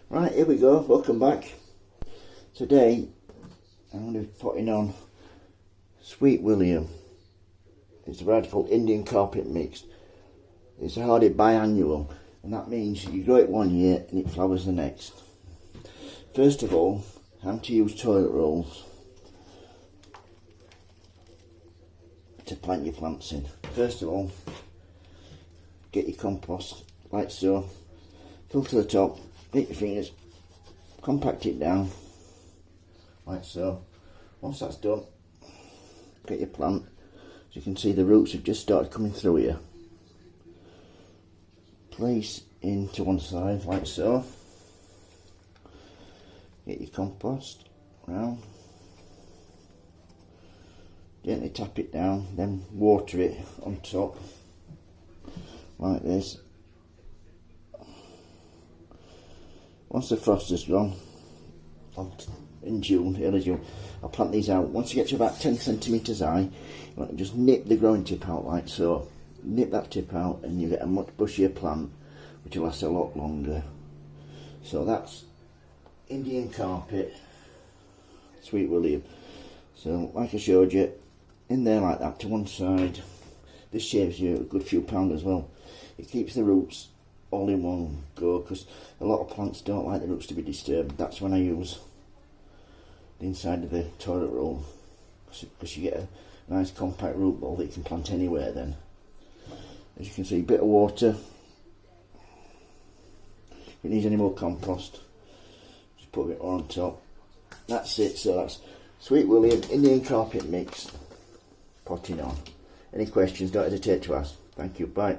Right, here we go, welcome back. Today I'm going to be putting on Sweet William. It's a radical Indian carpet mix. It's a hardy biannual, and that means you grow it one year and it flowers the next. First of all, I'm to use toilet rolls to plant your plants in. First of all, get your compost like so, fill to the top, hit your fingers, compact it down like so. Once that's done, get your plant. As you can see, the roots have just started coming through here. Place into one side like so. Get your compost round, gently tap it down, then water it on top like this. Once the frost is gone, in June, early June, I'll plant these out. Once you get to about 10 centimetres high, you want to just nip the growing tip out like so. Nip that tip out and you get a much bushier plant which will last a lot longer. So that's Indian carpet Sweet William. So like I showed you, in there like that to one side. This saves you a good few pounds as well. It keeps the roots all in one go, because a lot of plants don't like the roots to be disturbed. That's when I use the inside of the toilet roll, because you get a nice compact root ball that you can plant anywhere then. As you can see, a bit of water. If it needs any more compost, just put a bit more on top. That's it. So that's Sweet William Indian carpet mix potting on. Any questions, don't hesitate to ask. Thank you, bye.